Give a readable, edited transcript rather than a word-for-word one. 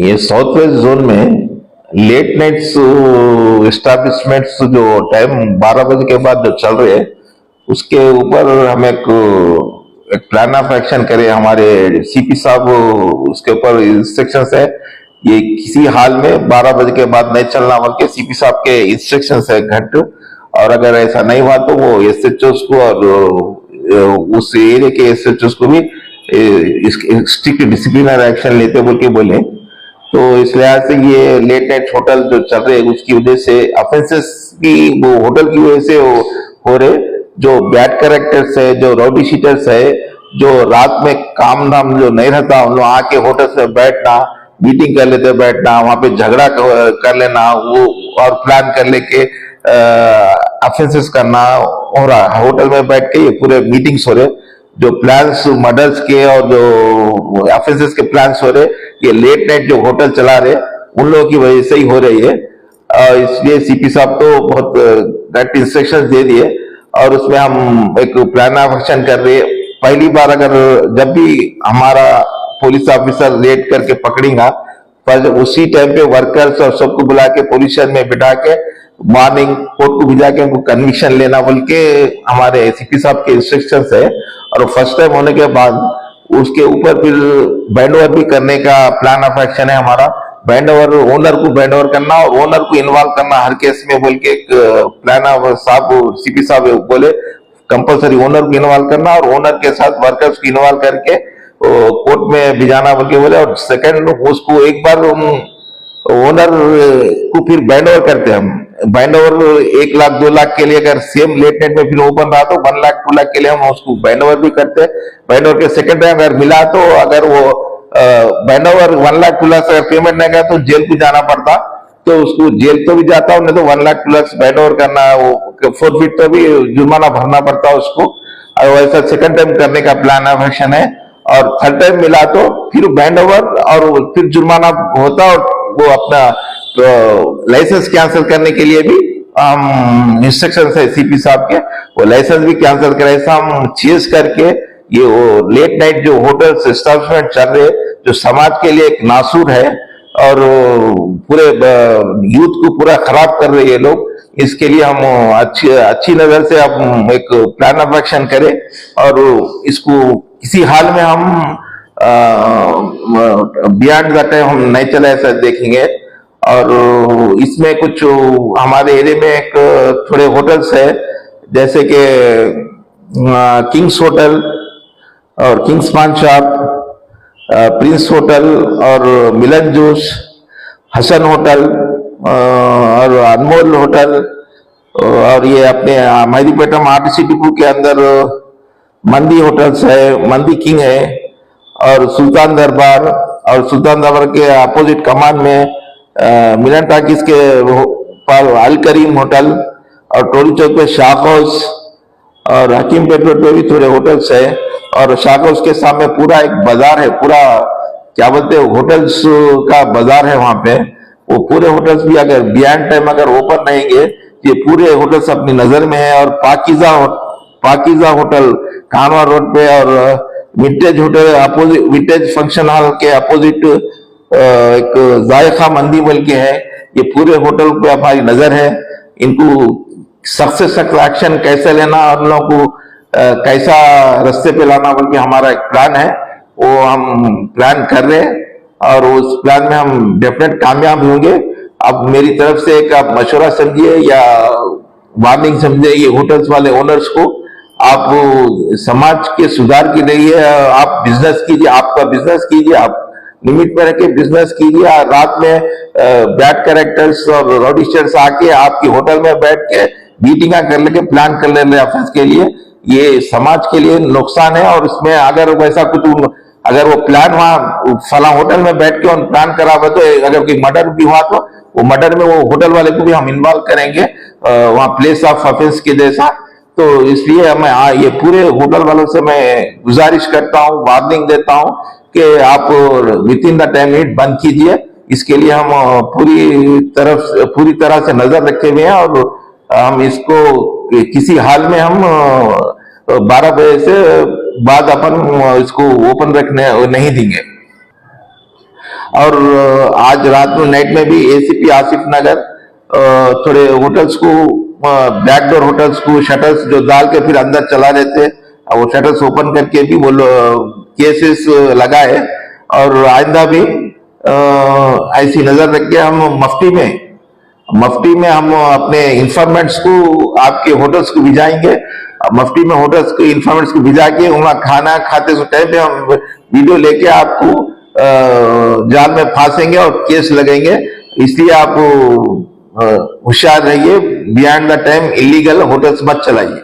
ये south west zone में late nights establishments जो टाइम 12 बजे के बाद जो चल रहे हैं उसके ऊपर हम एक प्लान ऑफ एक्शन करें। हमारे सीपी साहब उसके ऊपर इंस्ट्रक्शंस है, ये किसी हाल में 12 बजे के बाद नहीं चलना बोल के सीपी साहब के इंस्ट्रक्शंस है घंट। और अगर ऐसा नहीं हुआ तो वो एसएचओ को और उस एरिया के एसएचओ को भी स्ट्रिक्ट डिसिप्लिनरी एक्शन लेते बोल के बोले। तो इस लिहाज से ये लेट नाइट होटल जो चल रहे उसकी वजह से ऑफेंसेस की वो होटल की वजह से हो रहे। जो बैड कैरेक्टर्स है, जो राउडी शीटर्स है, जो रात में काम धाम जो नहीं रहता उन लोग आके होटल से बैठना, मीटिंग कर लेते बैठना, वहां पे झगड़ा कर लेना वो और प्लान कर लेके ऑफेंसेस करना हो रहा। होटल में बैठ के ये पूरे मीटिंग्स हो रहे, जो प्लान्स मर्डर्स के और जो ऑफेंसेस के प्लान्स हो रहे ये लेट नाइट जो होटल चला रहे उन लोगों की वजह से ही हो रही है। इसलिए सीपी साहब तो बहुत गट इंस्ट्रक्शंस दे दिए और उसमें हम एक प्लान ऑफ एक्शन कर रहे हैं। पहली बार अगर जब भी हमारा पुलिस ऑफिसर रेड करके पकड़ेगा पर उसी टाइम पे वर्कर्स और सबको बुला के पुलिस स्टेशन में बिठा के मॉर्निंग कोर्ट को भिजा के उनको कन्विक्शन लेना बोल के हमारे सीपी साहब के इंस्ट्रक्शंस है। और फर्स्ट टाइम होने के बाद उसके ऊपर फिर बैंड ओवर भी करने का प्लान ऑफ एक्शन है हमारा। बैंड ओवर ओनर को बैंड ओवर करना और ओनर को इन्वॉल्व करना हर केस में बोल के एक प्लान ऑफ साहब सीपी साहब बोले कंपलसरी ओनर को इन्वॉल्व करना और ओनर के साथ वर्कर्स को इन्वॉल्व करके कोर्ट में भिजाना बोल के बोले। और सेकंड उसको एक बार ओनर को फिर बैंड ओवर करते हैं हम। बैंड ओवर 1 लाख 2 लाख के लिए अगर सेम लेट नाइट में फिर ओपन रहा तो 1 लाख 2 लाख के लिए हम उसको बैंड ओवर भी करते हैं। बैंड ओवर के सेकंड टाइम अगर मिला तो अगर वो बैंड ओवर 1 लाख 2 लाख अगर पेमेंट नहीं गया तो जेल को जाना पड़ता, तो उसको जेल तो भी जाता हूँ, नहीं तो 1 लाख 2 लाख बैंड ओवर करना वो फोरफिट तो भी जुर्माना भरना पड़ता उसको। और वैसा सेकंड टाइम करने का प्लान ऑफ एक्शन है। और थर्ड टाइम मिला तो फिर बैंड ओवर और फिर जुर्माना होता और वो अपना तो लाइसेंस कैंसिल करने के लिए भी इंस्ट्रक्शन है सीपी साहब के, वो लाइसेंस भी कैंसिल करे। ऐसा हम चेज करके ये वो लेट नाइट जो होटल एस्टैब्लिशमेंट चल रहे जो समाज के लिए एक नासूर है और पूरे यूथ को पूरा खराब कर रहे ये लोग, इसके लिए हम अच्छी नजर से हम एक प्लान ऑफ एक्शन करें और इसको किसी हाल में हम बियॉन्ड द टाइम हम नहीं चले ऐसा देखेंगे। और इसमें कुछ हमारे एरिया में एक थोड़े होटल्स है जैसे कि किंग्स होटल और किंग्स पान शॉप, प्रिंस होटल और मिलन जूस, हसन होटल और अनमोल होटल और ये अपने मेहदीपेटम आरटीसी डिपो के अंदर मंदी होटल्स है, मंदी किंग है और सुल्तान दरबार। और सुल्तान दरबार के अपोजिट कमान में मिलन टाकिस के पर अल करीम होटल और टोली चौक पे शाह हाउस और हकीम पेट पे भी थोड़े होटल्स है। और शाह हाउस के सामने पूरा एक बाजार है, पूरा क्या बोलते हैं होटल्स का बाजार है वहां पे। वो पूरे होटल्स भी अगर बियॉन्ड टाइम अगर ओपन रहेंगे ये पूरे होटल्स अपनी नजर में है। और पाकिजा होटल कानवा रोड पे और vintage hotel opposite vintage function hall के अपोजिट एक जायका मंदी बोल के है, ये पूरे होटल पे हमारी नजर है। इनको सख्त से सख्त एक्शन कैसे लेना और लोगों को कैसा रास्ते पे लाना बोल के हमारा एक प्लान है, वो हम प्लान कर रहे हैं और उस प्लान में हम डेफिनेट कामयाब होंगे। अब मेरी तरफ से एक आप मशवरा समझिए या वार्निंग समझिए ये होटल्स वाले ओनर्स को, आप समाज के सुधार के लिए आप बिजनेस कीजिए, आपका बिजनेस कीजिए, आप लिमिट में रखे बिजनेस कीजिए। रात में बैड कैरेक्टर्स और रॉडिस्टर्स आके आपके होटल में बैठ के मीटिंग कर लेके प्लान कर ले ऑफिस के लिए, ये समाज के लिए नुकसान है। और इसमें अगर वैसा कुछ अगर वो प्लान वहां फला होटल में बैठ के प्लान करा हुआ तो अगर कोई मर्डर भी हुआ तो वो मर्डर में वो होटल वाले को भी हम इन्वॉल्व करेंगे वहां प्लेस ऑफ ऑफेंस के जैसा। तो इसलिए मैं ये पूरे होटल वालों से मैं गुजारिश करता हूँ, वार्निंग देता हूँ कि आप with in the time limit बंद कीजिए। इसके लिए हम पूरी तरह से नजर रखे हुए हैं और हम इसको किसी हाल में हम 12 बजे से बाद अपन इसको ओपन रखने नहीं देंगे। और आज रात में नाइट में भी एसीपी आसिफ नगर थोड़े होटल्स को, बैकडोर होटल्स को शटर्स जो डाल के फिर अंदर चला रहे थे, वो शटर्स ओपन करके भी वो केसेस लगाए। और आइंदा भी ऐसी नजर रख के हम मफ्ती में हम अपने इंफॉर्मेंट्स को आपके होटल्स को भिजाएंगे। मफ्ती में होटल्स को इंफॉर्मेंट्स को भिजा के वहां खाना खाते टाइम पे हम वीडियो लेके आपको जाल में फांसेंगे और केस लगेंगे। इसलिए आप होशियार रहिए, beyond the time illegal hotels मत चलाइए।